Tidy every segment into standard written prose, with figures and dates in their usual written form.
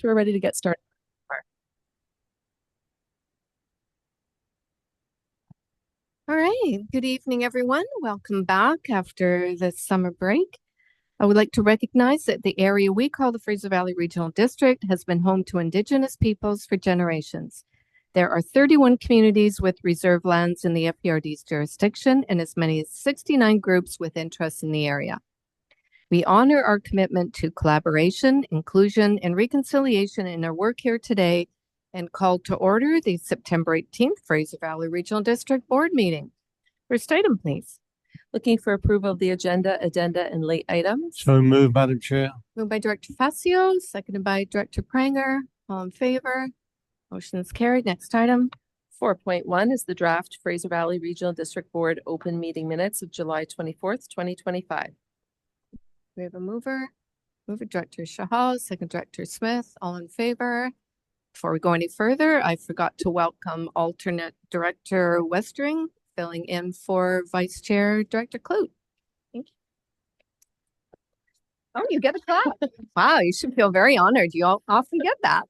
we're ready to get started. All right. Good evening, everyone. Welcome back after the summer break. I would like to recognize that the area we call the Fraser Valley Regional District has been home to Indigenous peoples for generations. There are 31 communities with reserve lands in the FPRD's jurisdiction and as many as 69 groups with interests in the area. We honor our commitment to collaboration, inclusion, and reconciliation in our work here today and call to order the September 18th Fraser Valley Regional District Board meeting. First item, please. Looking for approval of the agenda, and late items. So moved, Madam Chair. Moved by Director Facio, seconded by Director Pranger. All in favor? Motion is carried. Next item. 4.1 is the draft Fraser Valley Regional District Board open meeting minutes of July 24th, 2025. We have a mover. Mover Director Shahal, second Director Smith. All in favor? Before we go any further, I forgot to welcome alternate Director Westring, filling in for Vice Chair Director Clute. Thank you. Oh, you get a clap. Wow, you should feel very honored. You all often get that.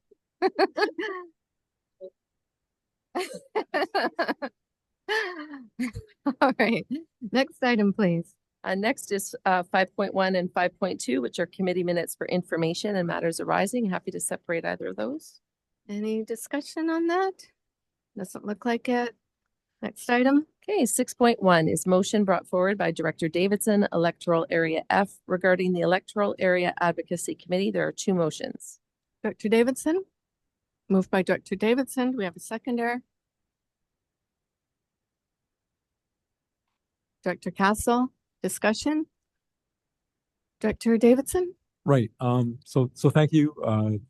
All right. Next item, please. Next is 5.1 and 5.2, which are committee minutes for information and matters arising. Happy to separate either of those. Any discussion on that? Doesn't look like it. Next item. Okay, 6.1 is motion brought forward by Director Davidson, Electoral Area F, regarding the Electoral Area Advocacy Committee. There are two motions. Director Davidson. Moved by Director Davidson. Do we have a seconder? Director Castle. Discussion. Director Davidson. Right. So thank you.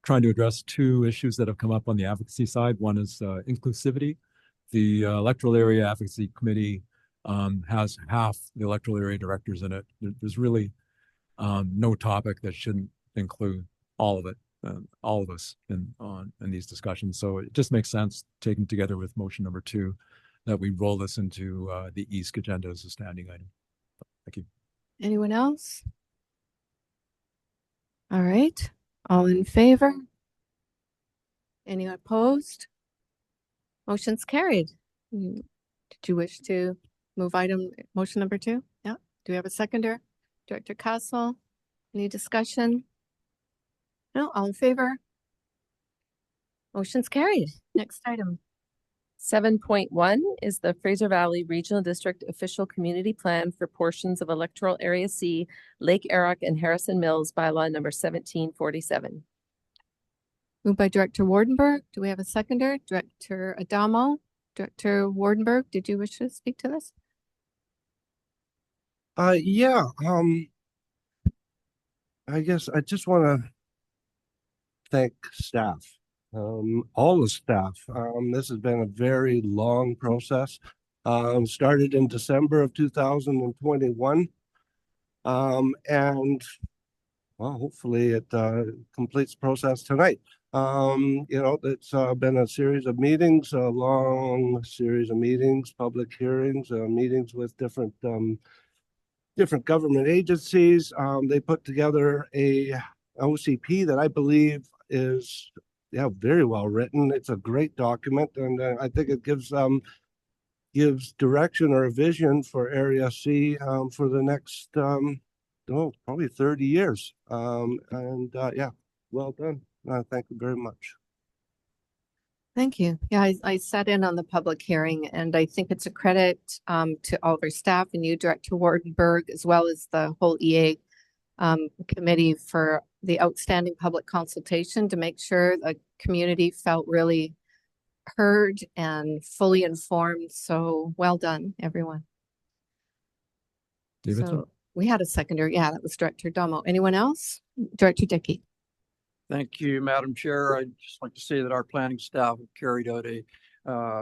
Trying to address two issues that have come up on the advocacy side. One is inclusivity. The Electoral Area Advocacy Committee has half the electoral area directors in it. There's really no topic that shouldn't include all of it, all of us in these discussions. So it just makes sense, taken together with motion number 2, that we roll this into the EASC agenda as a standing item. Thank you. Anyone else? All right. All in favor? Any opposed? Motion's carried. Did you wish to move motion number 2? Yeah. Do we have a seconder? Director Castle? Any discussion? No. All in favor? Motion's carried. Next item. 7.1 is the Fraser Valley Regional District Official Community Plan for portions of Electoral Area C, Lake Erock and Harrison Mills, bylaw number 1747. Moved by Director Wardenberg. Do we have a seconder? Director Adamo. Director Wardenberg, did you wish to speak to this? Yeah. I guess I just want to thank staff. All the staff. This has been a very long process. Started in December of 2021. And well, hopefully it completes the process tonight. It's been a series of meetings, a long series of meetings, public hearings, meetings with different government agencies. They put together a OCP that I believe is very well written. It's a great document, and I think it gives direction or a vision for Area C for the next probably 30 years. Yeah, well done. Thank you very much. Thank you. Yeah, I sat in on the public hearing, and I think it's a credit to all of our staff and you, Director Wardenberg, as well as the whole EA committee for the outstanding public consultation to make sure the community felt really heard and fully informed. So well done, everyone. Davidson? So we had a seconder. Yeah, that was Director Domo. Anyone else? Director Dickey. Thank you, Madam Chair. I'd just like to say that our planning staff have carried out a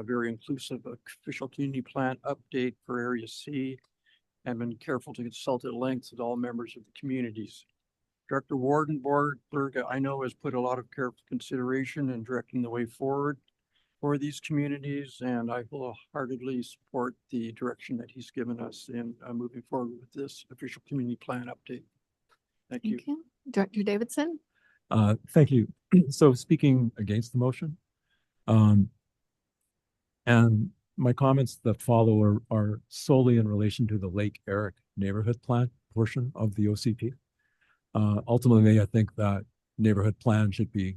very inclusive official community plan update for Area C and been careful to consult at length with all members of the communities. Director Wardenberg, I know, has put a lot of careful consideration in directing the way forward for these communities, and I wholeheartedly support the direction that he's given us in moving forward with this official community plan update. Thank you. Director Davidson. Thank you. So speaking against the motion, um, and my comments that follow are solely in relation to the Lake Eric neighborhood plan portion of the OCP. Ultimately, I think that neighborhood plan should be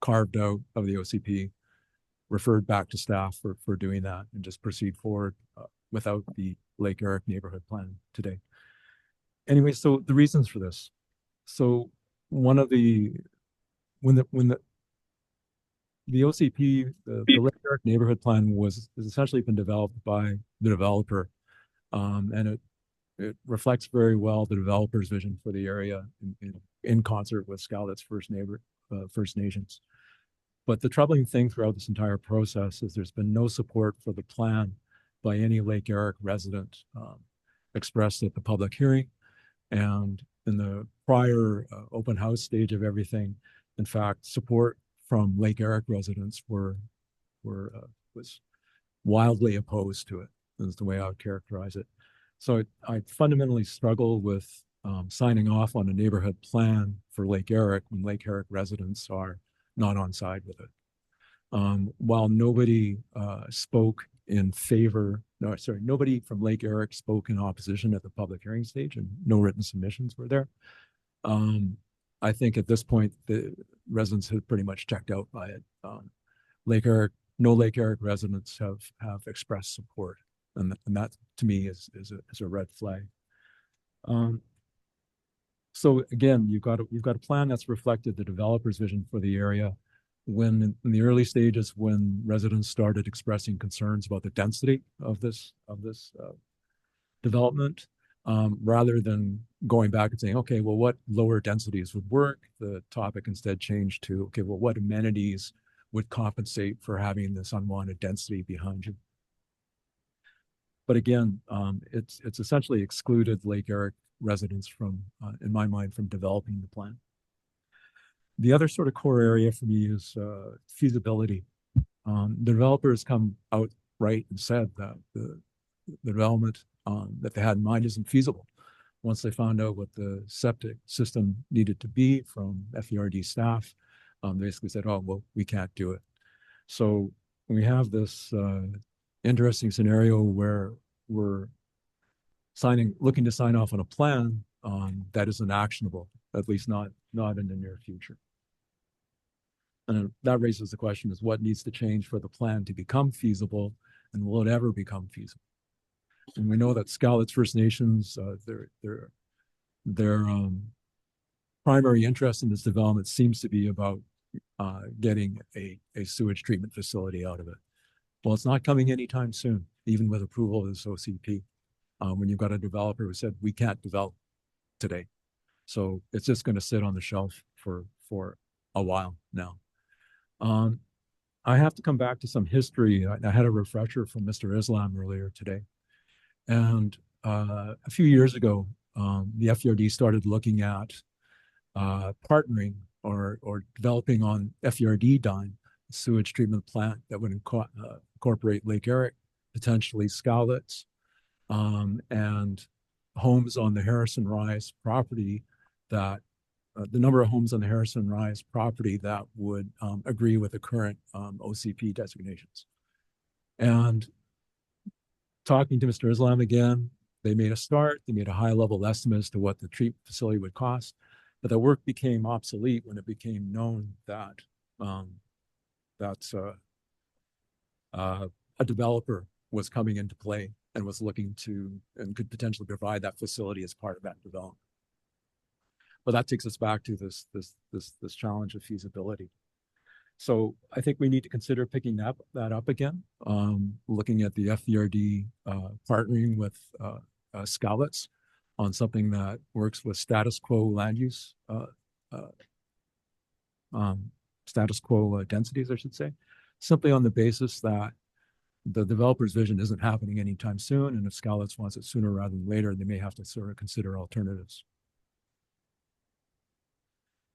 carved out of the OCP, referred back to staff for doing that, and just proceed forward without the Lake Eric neighborhood plan today. Anyway, so the reasons for this. So one of the when the OCP, the Lake Eric neighborhood plan has essentially been developed by the developer, and it reflects very well the developer's vision for the area in concert with Skalitz First Nations. But the troubling thing throughout this entire process is there's been no support for the plan by any Lake Eric resident expressed at the public hearing. And in the prior open house stage of everything, in fact, support from Lake Eric residents was wildly opposed to it, is the way I would characterize it. So I fundamentally struggle with signing off on a neighborhood plan for Lake Eric when Lake Eric residents are not on side with it. While nobody spoke in favor, nobody from Lake Eric spoke in opposition at the public hearing stage, and no written submissions were there. I think at this point, the residents have pretty much checked out by it. No Lake Eric residents have expressed support, and that to me is a red flag. So again, you've got a plan that's reflected the developer's vision for the area. When in the early stages, when residents started expressing concerns about the density of this development, rather than going back and saying, okay, well, what lower densities would work? The topic instead changed to, okay, well, what amenities would compensate for having this unwanted density behind you? But again, it's essentially excluded Lake Eric residents from, in my mind, from developing the plan. The other sort of core area for me is feasibility. The developers come outright and said that the development that they had in mind isn't feasible. Once they found out what the septic system needed to be from FERD staff, they basically said, oh, well, we can't do it. So we have this interesting scenario where we're looking to sign off on a plan that isn't actionable, at least not in the near future. And that raises the question is what needs to change for the plan to become feasible, and will it ever become feasible? And we know that Skalitz First Nations, their primary interest in this development seems to be about getting a sewage treatment facility out of it. Well, it's not coming anytime soon, even with approval of this OCP. When you've got a developer who said, we can't develop today. So it's just going to sit on the shelf for a while now. I have to come back to some history. I had a refresher from Mr. Islam earlier today. And a few years ago, the FERD started looking at partnering or developing on FERD dime a sewage treatment plant that would incorporate Lake Eric, potentially Skalitz, and homes on the Harrison Rise property that the number of homes on the Harrison Rise property that would agree with the current OCP designations. And talking to Mr. Islam again, they made a start. They made a high-level estimate as to what the treatment facility would cost, but the work became obsolete when it became known that a developer was coming into play and was looking to and could potentially provide that facility as part of that development. But that takes us back to this challenge of feasibility. So I think we need to consider picking that up again, looking at the FERD partnering with Skalitz on something that works with status quo land use, status quo densities, I should say, simply on the basis that the developer's vision isn't happening anytime soon, and if Skalitz wants it sooner rather than later, they may have to sort of consider alternatives.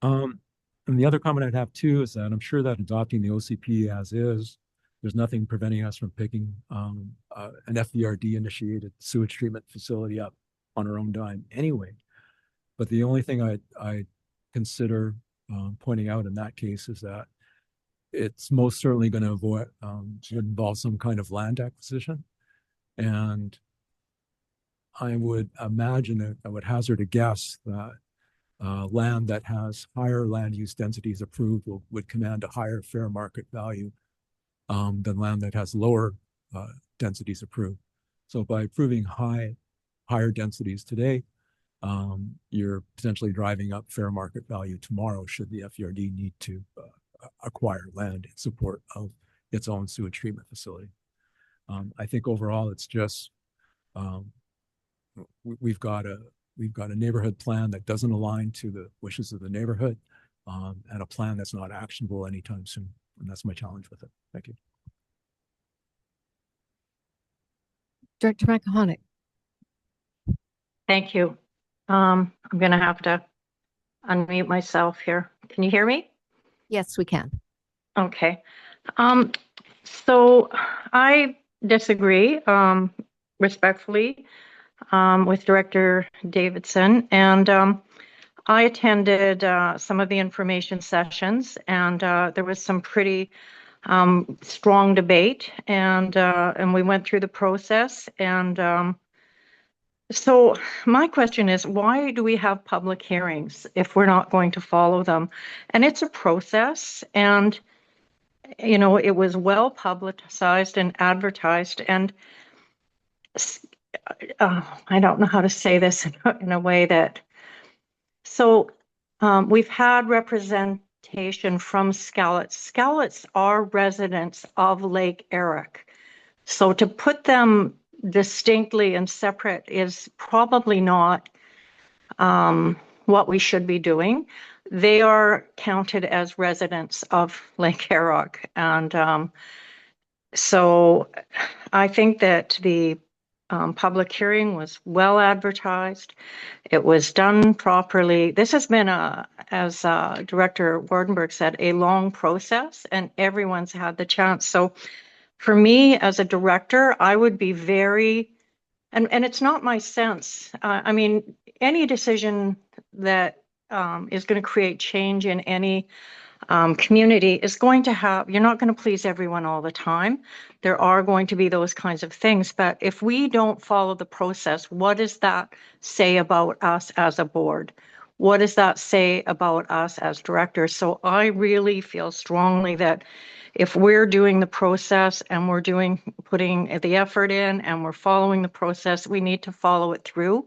And the other comment I'd have too is that I'm sure that adopting the OCP as is, there's nothing preventing us from picking an FERD initiated sewage treatment facility up on our own dime anyway. But the only thing I consider pointing out in that case is that it's most certainly going to avoid should involve some kind of land acquisition, and I would imagine that I would hazard a guess that land that has higher land use densities approved would command a higher fair market value than land that has lower densities approved. So by approving higher densities today, you're potentially driving up fair market value tomorrow should the FERD need to acquire land in support of its own sewage treatment facility. I think overall it's just we've got a neighborhood plan that doesn't align to the wishes of the neighborhood, and a plan that's not actionable anytime soon. And that's my challenge with it. Thank you. Director McHonick. Thank you. I'm going to have to unmute myself here. Can you hear me? Yes, we can. Okay. So I disagree respectfully with Director Davidson, and I attended some of the information sessions, and there was some pretty strong debate, and we went through the process, and so my question is, why do we have public hearings if we're not going to follow them? And it's a process, and you know, it was well publicized and advertised, and I don't know how to say this in a way that, so we've had representation from Skalitz. Skalitz are residents of Lake Eric. So to put them distinctly and separate is probably not what we should be doing. They are counted as residents of Lake Eric. And so I think that the public hearing was well advertised. It was done properly. This has been, as Director Wardenberg said, a long process, and everyone's had the chance. So for me as a director, I would be very, and it's not my sense. I mean, any decision that is going to create change in any community is going to have, you're not going to please everyone all the time. There are going to be those kinds of things. But if we don't follow the process, what does that say about us as a board? What does that say about us as directors? So I really feel strongly that if we're doing the process and we're putting the effort in and we're following the process, we need to follow it through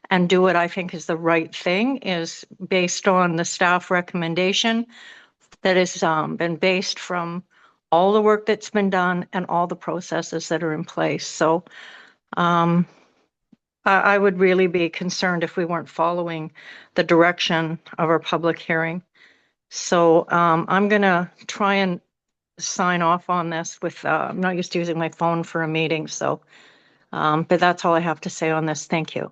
and do what I think is the right thing, is based on the staff recommendation that has been based from all the work that's been done and all the processes that are in place. So I would really be concerned if we weren't following the direction of our public hearing. So I'm going to try and sign off on this with, I'm not used to using my phone for a meeting. So, but that's all I have to say on this. Thank you.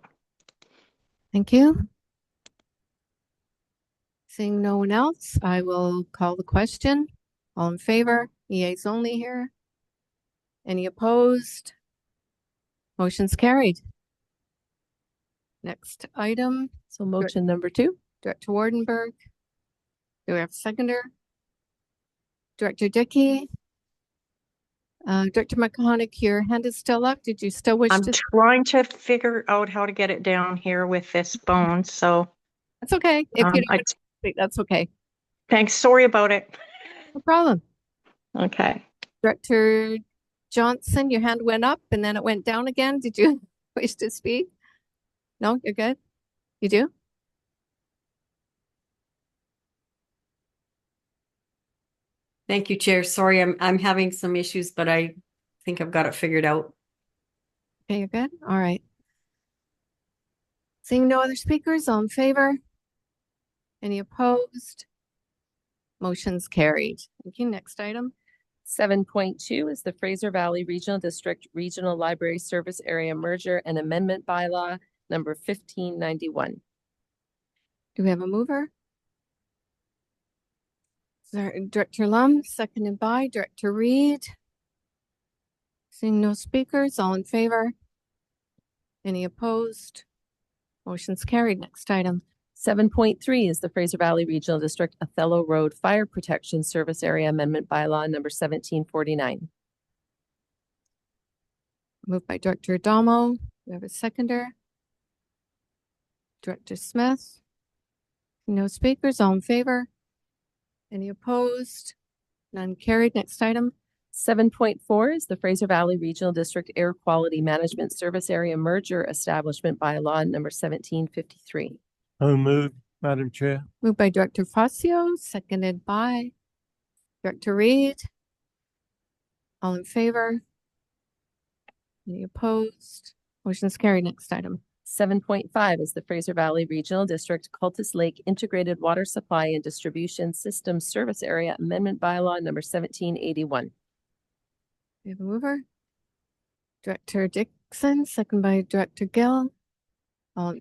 Thank you. Seeing no one else, I will call the question. All in favor? EA's only here. Any opposed? Motion's carried. Next item. So motion number 2. Director Wardenberg. Do we have a seconder? Director Dickey. Director McHonick, your hand is still up. Did you still wish I'm to? trying to figure out how to get it down here with this phone. So That's okay. If you don't I, want to speak, that's okay. thanks. Sorry about it. No problem. Okay. Director Johnson, your hand went up and then it went down again. Did you wish to speak? No, you're good. You do? Thank you, Chair. Sorry, I'm having some issues, but I think I've got it figured out. Okay, you're good. All right. Seeing no other speakers, all in favor? Any opposed? Motion's carried. Thank you. Next item. 7.2 is the Fraser Valley Regional District Regional Library Service Area Merger and Amendment Bylaw number 1591. Do we have a mover? Director Lum, seconded by Director Reed. Seeing no speakers, all in favor? Any opposed? Motion's carried. Next item. 7.3 is the Fraser Valley Regional District Othello Road Fire Protection Service Area Amendment Bylaw number 1749. Moved by Director Adamo. Do we have a seconder? Director Smith? No speakers, all in favor? Any opposed? None carried. Next item. 7.4 is the Fraser Valley Regional District Air Quality Management Service Area Merger Establishment Bylaw number 1753. So moved, Madam Chair. Moved by Director Facio, seconded by Director Reed. All in favor? Any opposed? Motion's carried. Next item. 7.5 is the Fraser Valley Regional District Cultus Lake Integrated Water Supply and Distribution System Service Area Amendment Bylaw number 1781. We have a mover. Director Dixon, second by Director Gill. All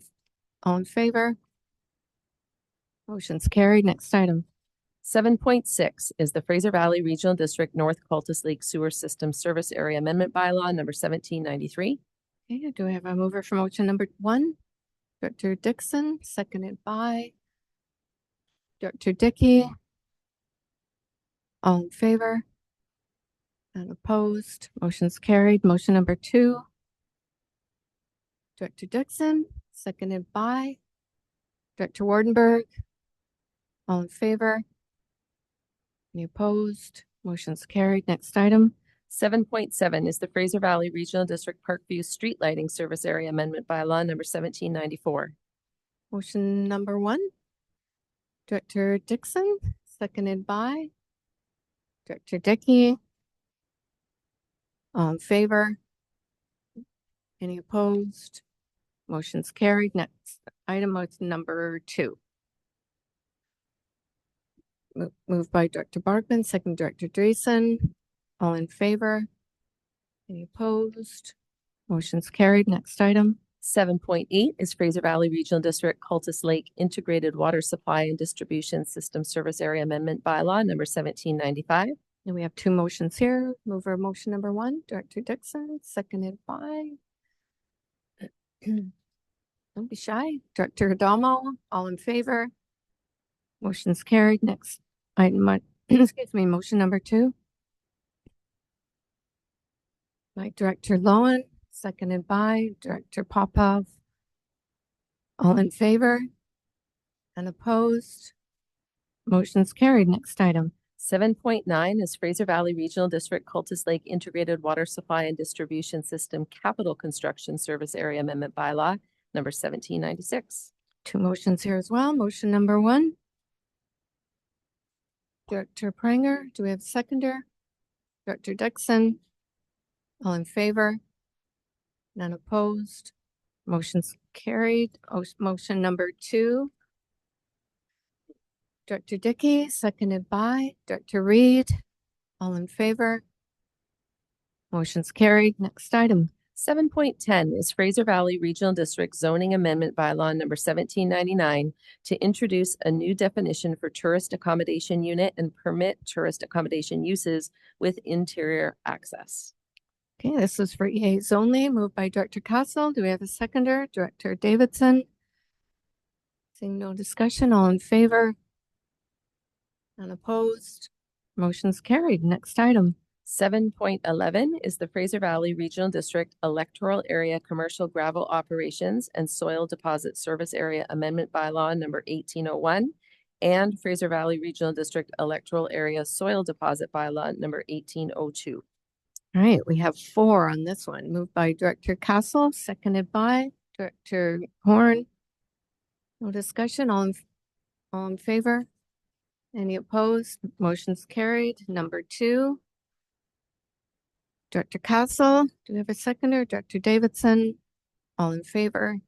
in favor? Motion's carried. Next item. 7.6 is the Fraser Valley Regional District North Cultus Lake Sewer System Service Area Amendment Bylaw number 1793. Okay, do we have a mover for motion number 1? Director Dixon, seconded by Director Dickey. All in favor? None opposed. Motion's carried. Motion number 2. Director Dixon, seconded by Director Wardenberg. All in favor? Any opposed? Motion's carried. Next item. 7.7 is the Fraser Valley Regional District Parkview Street Lighting Service Area Amendment Bylaw number 1794. Motion number 1. Director Dixon, seconded by Director Dickey. All in favor? Any opposed? Motion's carried. Next item was number 2. Moved by Director Barkman, second Director Dreesen. All in favor? Any opposed? Motion's carried. Next item. 7.8 is Fraser Valley Regional District Cultus Lake Integrated Water Supply and Distribution System Service Area Amendment Bylaw number 1795. And we have 2 motions here. Mover motion number 1, Director Dixon, seconded by don't be shy. Director Adamo. All in favor? Motion's carried. Next item, excuse me, motion number 2. By Director Lowen, seconded by Director Popov. All in favor? And opposed? Motion's carried. Next item. 7.9 is Fraser Valley Regional District Cultus Lake Integrated Water Supply and Distribution System Capital Construction Service Area Amendment Bylaw number 1796. 2 motions here as well. Motion number 1. Director Pranger, do we have a seconder? Director Dixon. All in favor? None opposed? Motion's carried. Motion number 2. Director Dickey, seconded by Director Reed. All in favor? Motion's carried. Next item. 7.10 is Fraser Valley Regional District Zoning Amendment Bylaw number 1799 to introduce a new definition for tourist accommodation unit and permit tourist accommodation uses with interior access. Okay, this is for EAs only, moved by Director Castle. Do we have a seconder? Director Davidson. Seeing no discussion, all in favor? None opposed? Motion's carried. Next item. 7.11 is the Fraser Valley Regional District Electoral Area Commercial Gravel Operations and Soil Deposit Service Area Amendment Bylaw number 1801 and Fraser Valley Regional District Electoral Area Soil Deposit Bylaw number 1802. All right, we have 4 on this one. Moved by Director Castle, seconded by Director Horn. No discussion, all in favor? Any opposed? Motion's carried. Number 2. Director Castle, do we have a seconder? Director Davidson, all in favor?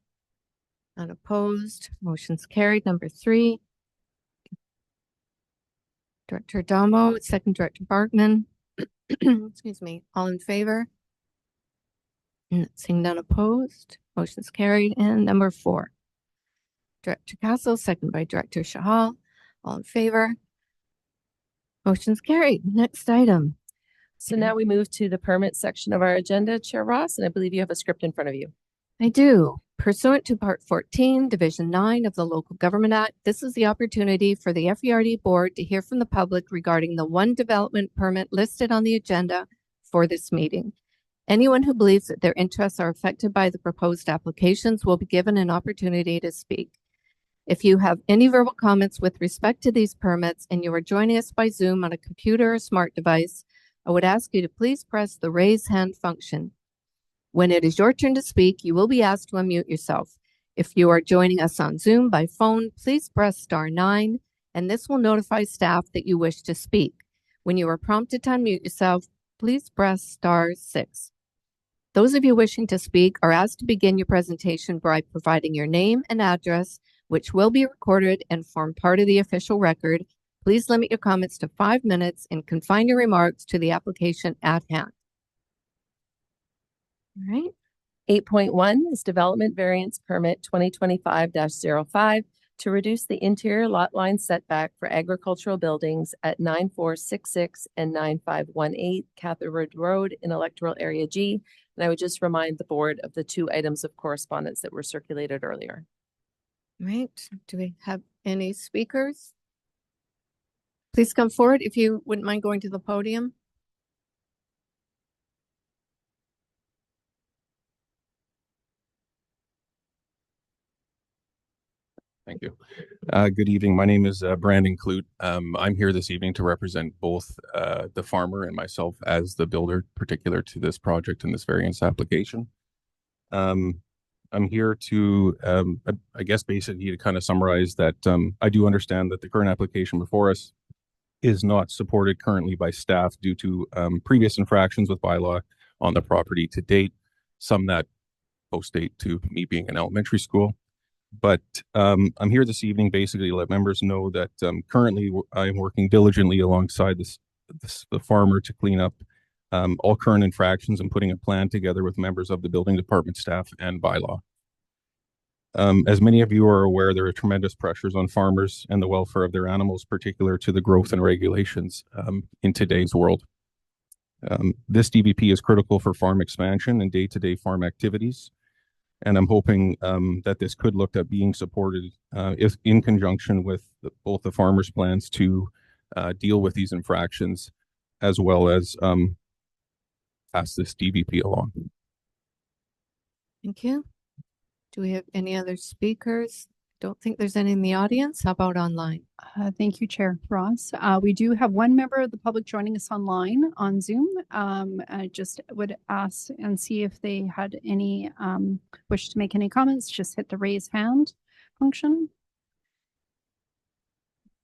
Unopposed? Motion's carried. Number 3. Director Adamo, second Director Barkman. Excuse me, all in favor? Seeing none opposed, motion's carried. And number 4. Director Castle, second by Director Shahal, all in favor? Motion's carried. Next item. So now we move to the permit section of our agenda, Chair Ross, and I believe you have a script in front of you. I do. Pursuant to Part 14, Division 9 of the Local Government Act, this is the opportunity for the FERD Board to hear from the public regarding the one development permit listed on the agenda for this meeting. Anyone who believes that their interests are affected by the proposed applications will be given an opportunity to speak. If you have any verbal comments with respect to these permits and you are joining us by Zoom on a computer or smart device, I would ask you to please press the raise hand function. When it is your turn to speak, you will be asked to unmute yourself. If you are joining us on Zoom by phone, please press *9, and this will notify staff that you wish to speak. When you are prompted to unmute yourself, please press *6. Those of you wishing to speak are asked to begin your presentation by providing your name and address, which will be recorded and form part of the official record. Please limit your comments to 5 minutes and confine your remarks to the application at hand. All right. 8.1 is Development Variance Permit 2025-05 to reduce the interior lot line setback for agricultural buildings at 9466 and 9518 Catherwood Road in Electoral Area G. And I would just remind the board of the 2 items of correspondence that were circulated earlier. All right. Do we have any speakers? Please come forward if you wouldn't mind going to the podium. Thank you. Good evening. My name is Brandon Clute. I'm here this evening to represent both the farmer and myself as the builder particular to this project and this variance application. I'm here to, I guess, basically to kind of summarize that I do understand that the current application before us is not supported currently by staff due to previous infractions with bylaw on the property to date, some that post-date to me being in elementary school. But I'm here this evening basically to let members know that currently I'm working diligently alongside the farmer to clean up all current infractions and putting a plan together with members of the building department staff and bylaw. As many of you are aware, there are tremendous pressures on farmers and the welfare of their animals, particular to the growth and regulations in today's world. This DBP is critical for farm expansion and day-to-day farm activities. And I'm hoping that this could look at being supported if in conjunction with both the farmers' plans to deal with these infractions, as well as pass this DBP along. Thank you. Do we have any other speakers? Don't think there's any in the audience. How about online? Thank you, Chair Ross. We do have one member of the public joining us online on Zoom. I just would ask and see if they had any wish to make any comments. Just hit the raise hand function.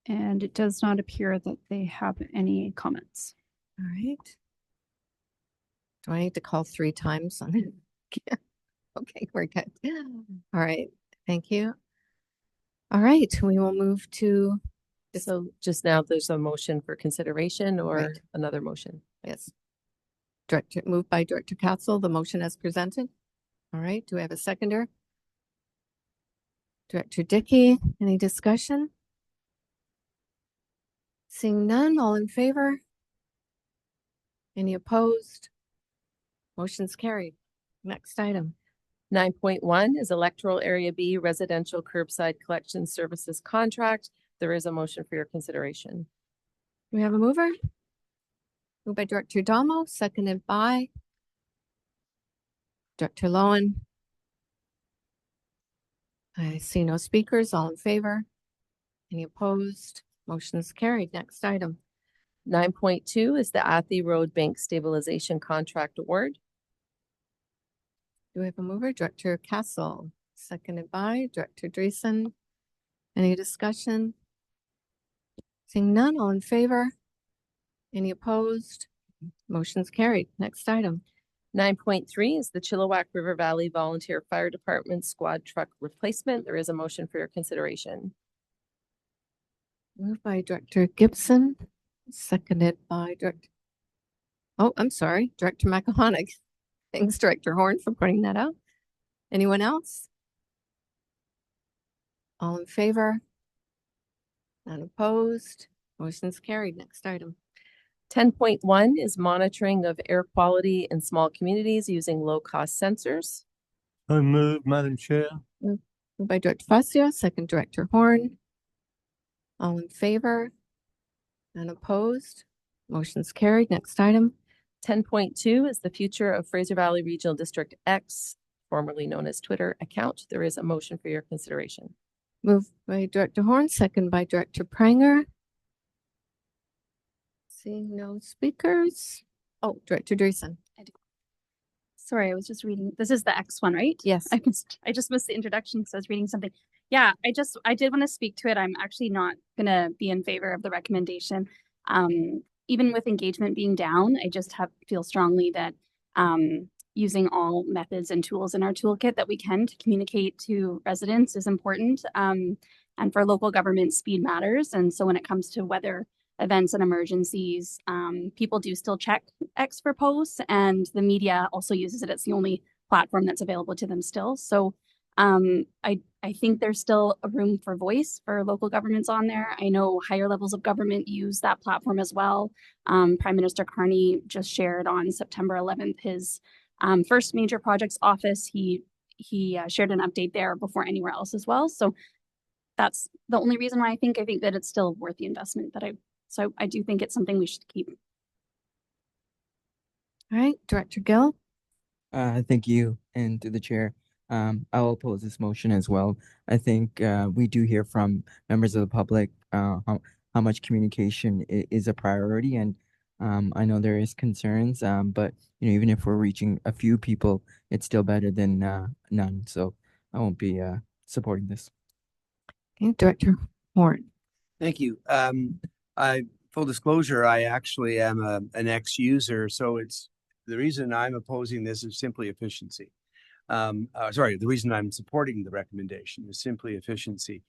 And it does not appear that they have any comments. All right. Do I need to call 3 times on it? Okay, we're good. All right. Thank you. All right, we will move to. So just now there's a motion for consideration or Right. another motion? Yes. Moved by Director Katzel, the motion as presented. All right, do we have a seconder? Director Dickey, any discussion? Seeing none, all in favor? Any opposed? Motion's carried. Next item. 9.1 is Electoral Area B Residential Curbside Collection Services Contract. There is a motion for your consideration. Do we have a mover? Moved by Director Damo, seconded by Director Lowen. I see no speakers. All in favor? Any opposed? Motion is carried. Next item. 9.2 is the Athey Road Bank Stabilization Contract Award. Do we have a mover? Director Castle, seconded by Director Dreesen. Any discussion? Seeing none, all in favor? Any opposed? Motion's carried. Next item. 9.3 is the Chilliwack River Valley Volunteer Fire Department Squad Truck Replacement. There is a motion for your consideration. Moved by Director Gibson, seconded by Director. Oh, I'm sorry, Director McElhonick. Thanks, Director Horn, for pointing that out. Anyone else? All in favor? None opposed? Motion's carried. Next item. 10.1 is monitoring of air quality in small communities using low-cost sensors. I move, Madam Chair. Moved by Director Fascio, second Director Horn. All in favor? And opposed? Motion's carried. Next item. 10.2 is the future of Fraser Valley Regional District X, formerly known as Twitter account. There is a motion for your consideration. Moved by Director Horn, second by Director Pranger. Seeing no speakers. Oh, Director Dreesen. Sorry, I was just reading. This is the X one, right? Yes. I just missed the introduction because I was reading something. Yeah, I did want to speak to it. I'm actually not gonna be in favor of the recommendation. Even with engagement being down, I just feel strongly that using all methods and tools in our toolkit that we can to communicate to residents is important. And for local government, speed matters. And so when it comes to weather events and emergencies, people do still check X for posts, and the media also uses it. It's the only platform that's available to them still. So I think there's still a room for voice for local governments on there. I know higher levels of government use that platform as well. Prime Minister Carney just shared on September 11th his first major projects office. He shared an update there before anywhere else as well. So that's the only reason why I think that it's still worth the investment. So I do think it's something we should keep. All right, Director Gill. Thank you, and to the chair. I will oppose this motion as well. I think we do hear from members of the public how much communication is a priority, and I know there is concerns, but even if we're reaching a few people, it's still better than none. So I won't be supporting this. Okay, Director Horn. Thank you. Full disclosure, I actually am an ex-user, so the reason I'm opposing this is simply efficiency. The reason I'm supporting the recommendation is simply efficiency.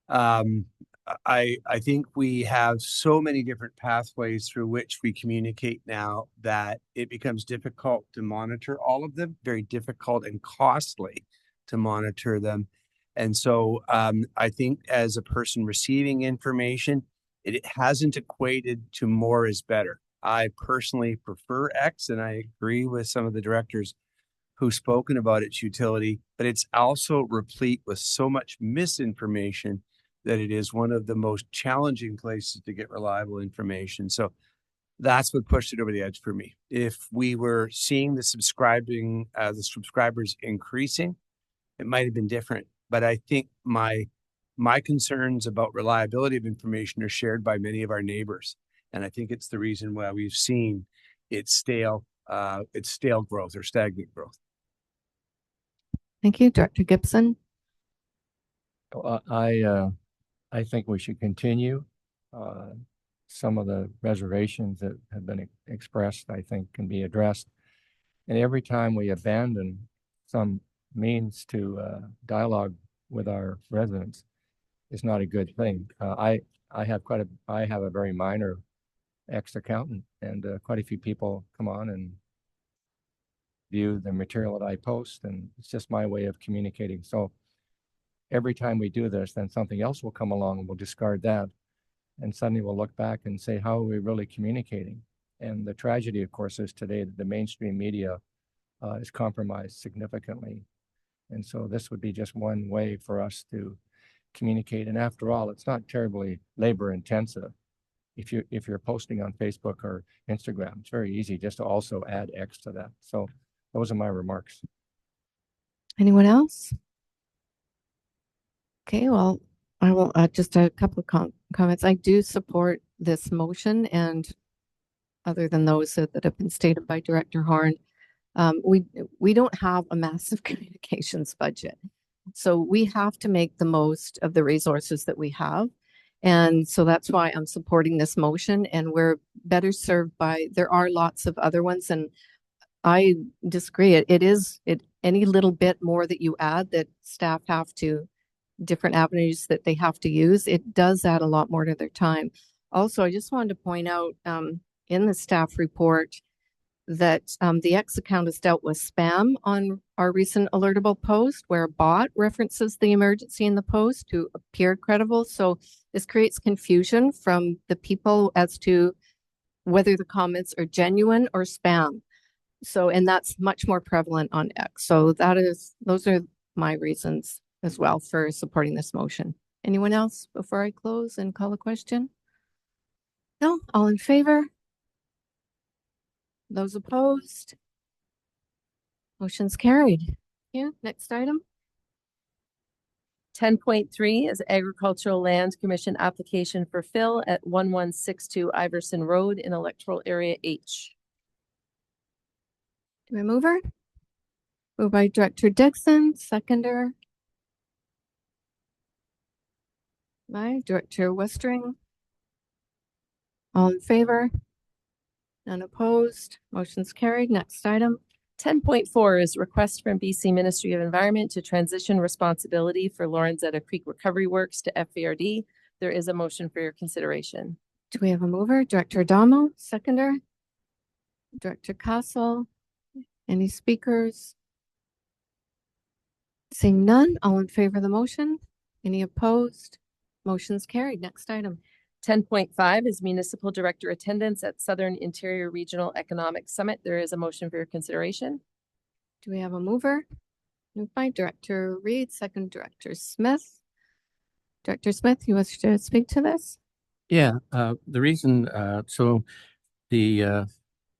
I think we have so many different pathways through which we communicate now that it becomes difficult to monitor all of them, very difficult and costly to monitor them. And so I think as a person receiving information, it hasn't equated to more is better. I personally prefer X, and I agree with some of the directors who've spoken about its utility, but it's also replete with so much misinformation that it is one of the most challenging places to get reliable information. So that's what pushed it over the edge for me. If we were seeing the subscribers increasing, it might have been different. But I think my concerns about reliability of information are shared by many of our neighbors. And I think it's the reason why we've seen its stale growth or stagnant growth. Thank you, Director Gibson. I think we should continue. Some of the reservations that have been expressed, I think, can be addressed. And every time we abandon some means to dialogue with our residents, is not a good thing. I have a very minor ex-accountant, and quite a few people come on and view the material that I post, and it's just my way of communicating. So every time we do this, then something else will come along and we'll discard that. And suddenly we'll look back and say, how are we really communicating? And the tragedy, of course, is today that the mainstream media is compromised significantly. And so this would be just one way for us to communicate. And after all, it's not terribly labor intensive. If you're posting on Facebook or Instagram, it's very easy just to also add X to that. So those are my remarks. Anyone else? Okay, well, I will just a couple of comments. I do support this motion, and other than those that have been stated by Director Horn, we don't have a massive communications budget. So we have to make the most of the resources that we have. And so that's why I'm supporting this motion, and we're better served by, there are lots of other ones, and I disagree. Any little bit more that you add that staff have to, different avenues that they have to use, it does add a lot more to their time. Also, I just wanted to point out in the staff report that the X account has dealt with spam on our recent alertable post, where a bot references the emergency in the post to appear credible. So this creates confusion from the people as to whether the comments are genuine or spam. So, and that's much more prevalent on X. So those are my reasons as well for supporting this motion. Anyone else before I close and call a question? No, all in favor? Those opposed? Motion's carried. Yeah, next item. 10.3 is Agricultural Land Commission application for fill at 1162 Iverson Road in electoral area H. Do we move her? Moved by Director Dixon, seconder by Director Westring. All in favor? None opposed. Motion's carried. Next item. 10.4 is request from BC Ministry of Environment to transition responsibility for Lorenzetta Creek Recovery Works to FVRD. There is a motion for your consideration. Do we have a mover? Director Adamo, seconder. Director Castle. Any speakers? Seeing none, all in favor of the motion? Any opposed? Motion's carried. Next item. 10.5 is municipal director attendance at Southern Interior Regional Economic Summit. There is a motion for your consideration. Do we have a mover? Moved by Director Reed, second Director Smith. Director Smith, you wish to speak to this? Yeah, the reason, so the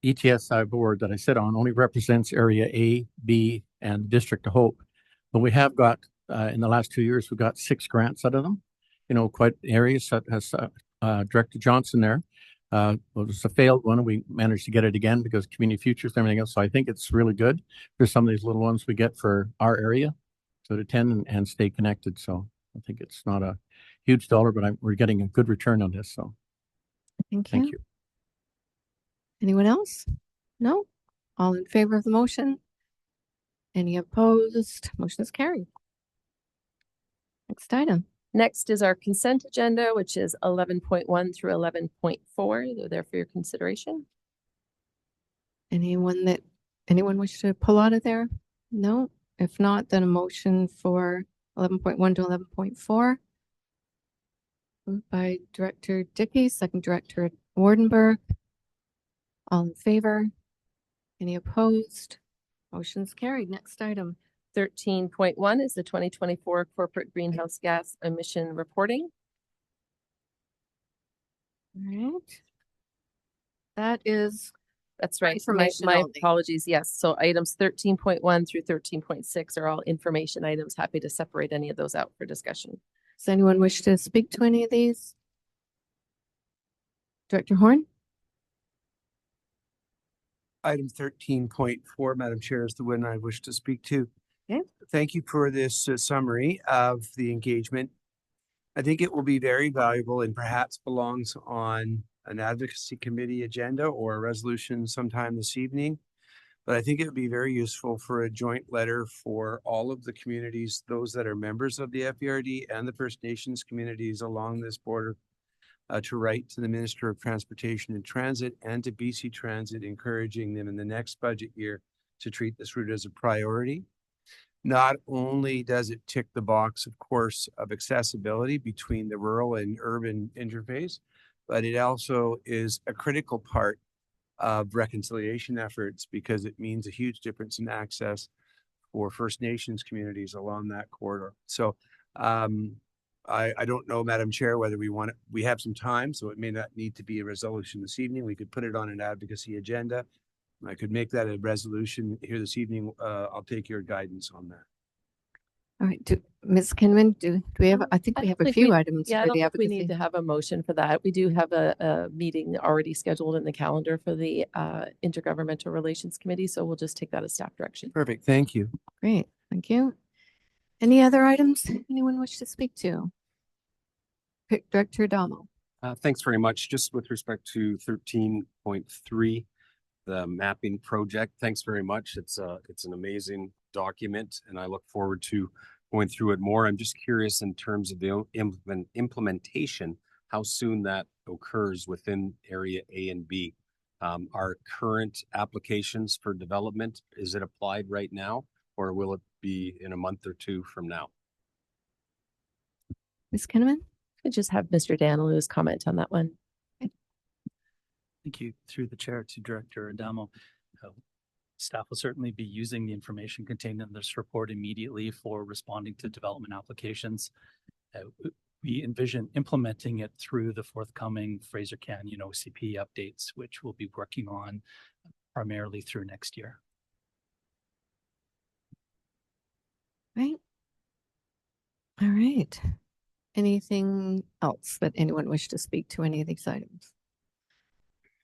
ETSI board that I sit on only represents area A, B, and District of Hope. But we have got, in the last 2 years, we got 6 grants out of them. You know, quite areas that has Director Johnson there. Well, it was a failed one, and we managed to get it again because community futures and everything else. So I think it's really good for some of these little ones we get for our area to attend and stay connected. So I think it's not a huge dollar, but we're getting a good return on this. So Thank you. Anyone else? No? All in favor of the motion? Any opposed? Motion is carried. Next item. Next is our consent agenda, which is 11.1 through 11.4. They're there for your consideration. Anyone wish to pull out of there? No? If not, then a motion for 11.1 to 11.4. Moved by Director Dickey, second Director Wardenberg. All in favor? Any opposed? Motion's carried. Next item. 13.1 is the 2024 corporate greenhouse gas emission reporting. All right. That's right. Information My only. apologies. Yes. So items 13.1 through 13.6 are all information items. Happy to separate any of those out for discussion. Does anyone wish to speak to any of these? Director Horn? Item 13.4, Madam Chair, is the one I wish to speak to. Okay. Thank you for this summary of the engagement. I think it will be very valuable and perhaps belongs on an advocacy committee agenda or a resolution sometime this evening. But I think it would be very useful for a joint letter for all of the communities, those that are members of the FERD and the First Nations communities along this border, to write to the Minister of Transportation and Transit and to BC Transit, encouraging them in the next budget year to treat this route as a priority. Not only does it tick the box, of course, of accessibility between the rural and urban interface, but it also is a critical part of reconciliation efforts because it means a huge difference in access for First Nations communities along that corridor. So I don't know, Madam Chair, whether we have some time, so it may not need to be a resolution this evening. We could put it on an advocacy agenda. I could make that a resolution here this evening. I'll take your guidance on that. All right. Ms. Kinman, do we have, I think we have a few items Yeah, I for don't the think we advocacy. need to have a motion for that. We do have a meeting already scheduled in the calendar for the Intergovernmental Relations Committee, so we'll just take that as staff direction. Perfect. Thank you. Great. Thank you. Any other items anyone wish to speak to? Director Adamo. Thanks very much. Just with respect to 13.3, the mapping project, thanks very much. It's an amazing document and I look forward to going through it more. I'm just curious in terms of the implementation, how soon that occurs within area A and B. Our current applications for development, is it applied right now or will it be in a month or two from now? Ms. Kinnaman? I just have Mr. Danilou's comment on that one. Thank you. Through the chair to Director Adamo. Staff will certainly be using the information contained in this report immediately for responding to development applications. We envision implementing it through the forthcoming Fraser Canyon OCP updates, which we'll be working on primarily through next year. Right. All right. Anything else that anyone wish to speak to any of these items?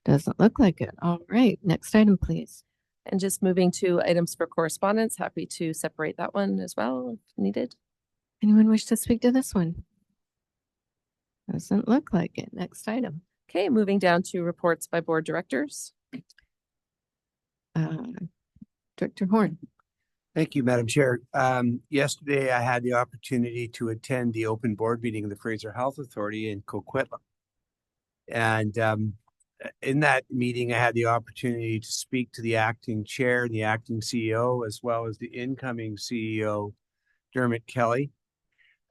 Doesn't look like it. All right. Next item, please. And just moving to items for correspondence, happy to separate that one as well if needed. Anyone wish to speak to this one? Doesn't look like it. Next item. Okay, moving down to reports by board directors. Director Horn. Thank you, Madam Chair. Yesterday, I had the opportunity to attend the open board meeting of the Fraser Health Authority in Coquitlam. And in that meeting, I had the opportunity to speak to the acting chair and the acting CEO, as well as the incoming CEO, Dermot Kelly,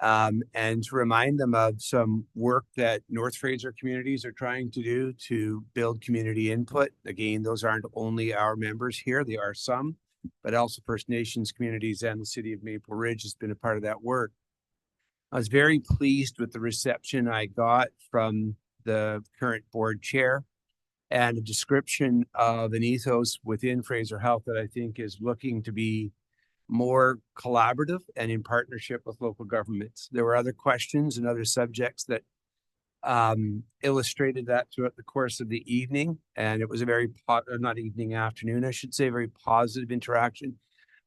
and to remind them of some work that North Fraser communities are trying to do to build community input. Again, those aren't only our members here, they are some, but also First Nations communities and the city of Maple Ridge has been a part of that work. I was very pleased with the reception I got from the current board chair and a description of an ethos within Fraser Health that I think is looking to be more collaborative and in partnership with local governments. There were other questions and other subjects that illustrated that throughout the course of the evening, and it was a very afternoon, I should say, very positive interaction.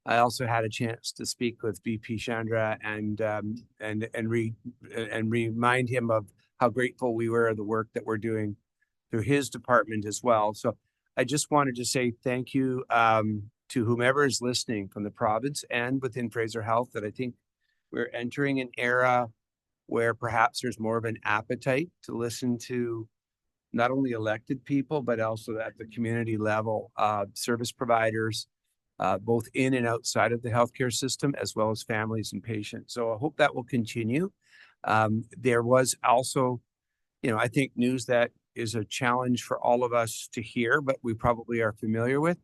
I also had a chance to speak with VP Chandra and remind him of how grateful we were of the work that we're doing through his department as well. So I just wanted to say thank you to whomever is listening from the province and within Fraser Health, that I think we're entering an era where perhaps there's more of an appetite to listen to not only elected people, but also at the community level, service providers, both in and outside of the healthcare system, as well as families and patients. So I hope that will continue. There was also, I think news that is a challenge for all of us to hear, but we probably are familiar with,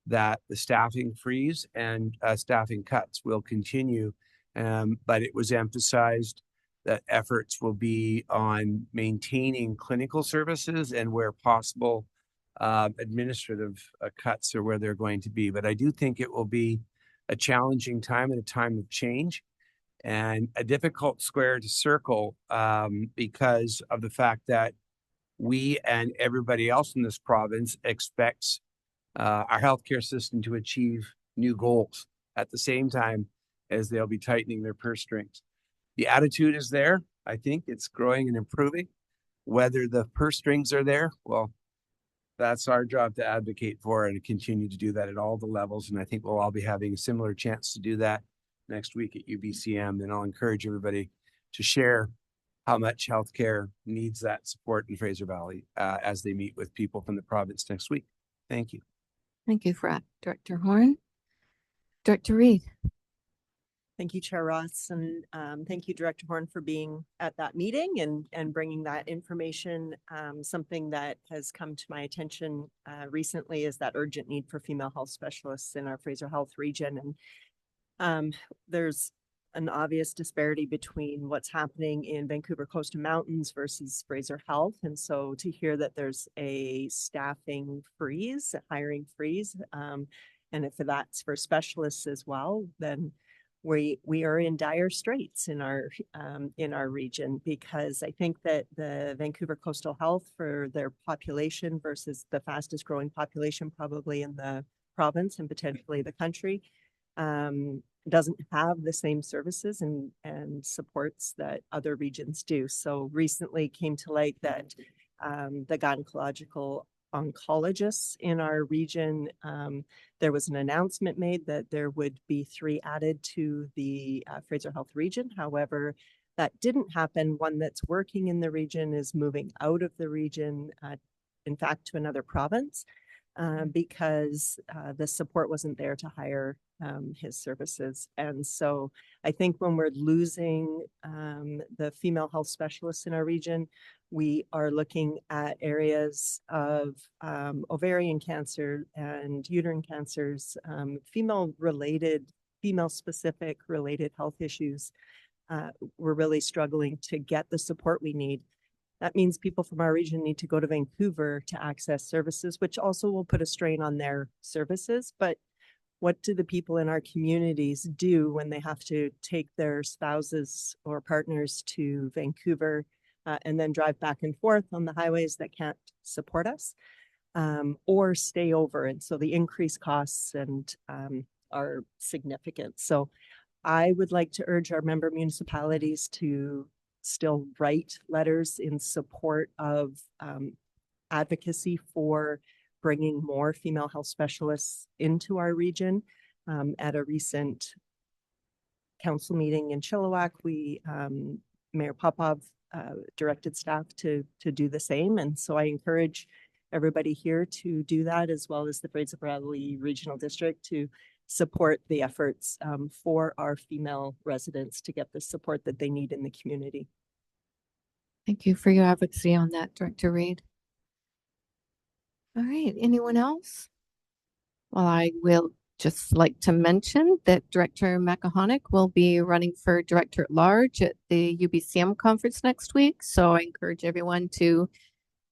that the staffing freeze and staffing cuts will continue. But it was emphasized that efforts will be on maintaining clinical services and where possible, administrative cuts are where they're going to be. But I do think it will be a challenging time and a time of change and a difficult square to circle because of the fact that we and everybody else in this province expects our healthcare system to achieve new goals at the same time as they'll be tightening their purse strings. The attitude is there. I think it's growing and improving. Whether the purse strings are there, well, that's our job to advocate for and to continue to do that at all the levels. And I think we'll all be having a similar chance to do that next week at UBCM. And I'll encourage everybody to share how much healthcare needs that support in Fraser Valley as they meet with people from the province next week. Thank you. Thank you, Director Horn. Director Reid. Thank you, Chair Ross, and thank you, Director Horn, for being at that meeting and bringing that information. Something that has come to my attention recently is that urgent need for female health specialists in our Fraser Health region. And there's an obvious disparity between what's happening in Vancouver Coastal Mountains versus Fraser Health. And so to hear that there's a staffing freeze, a hiring freeze, and if that's for specialists as well, then we are in dire straits in our region, because I think that the Vancouver Coastal Health, for their population versus the fastest growing population probably in the province and potentially the country, doesn't have the same services and supports that other regions do. So recently came to light that the gynecological oncologists in our region, there was an announcement made that there would be 3 added to the Fraser Health region. However, that didn't happen. One that's working in the region is moving out of the region, in fact, to another province. because the support wasn't there to hire his services. And so I think when we're losing the female health specialists in our region, we are looking at areas of ovarian cancer and uterine cancers, female specific related health issues. We're really struggling to get the support we need. That means people from our region need to go to Vancouver to access services, which also will put a strain on their services. But what do the people in our communities do when they have to take their spouses or partners to Vancouver and then drive back and forth on the highways that can't support us, or stay over? And so the increased costs and are significant. So I would like to urge our member municipalities to still write letters in support of advocacy for bringing more female health specialists into our region. At a recent council meeting in Chilliwack, Mayor Popov directed staff to do the same. And so I encourage everybody here to do that, as well as the Fraser Valley Regional District, to support the efforts for our female residents to get the support that they need in the community. Thank you for your advocacy on that, Director Reed. All right, anyone else? Well, I will just like to mention that Director Makahonic will be running for Director at Large at the UBCM conference next week. So I encourage everyone to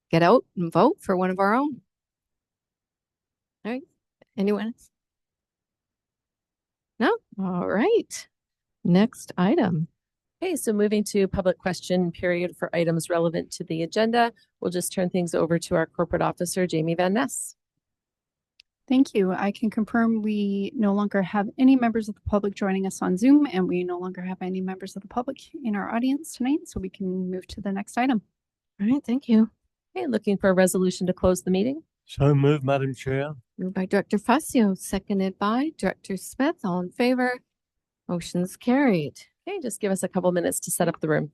get out and vote for one of our own. All right, anyone else? No? All right. Next item. Okay, so moving to public question period for items relevant to the agenda, we'll just turn things over to our corporate officer, Jamie Van Ness. Thank you. I can confirm we no longer have any members of the public joining us on Zoom, and we no longer have any members of the public in our audience tonight, so we can move to the next item. All right, thank you. Okay, looking for a resolution to close the meeting. So moved, Madam Chair. Moved by Director Facio, seconded by Director Smith. All in favor? Motion's carried. Okay, just give us a couple minutes to set up the room.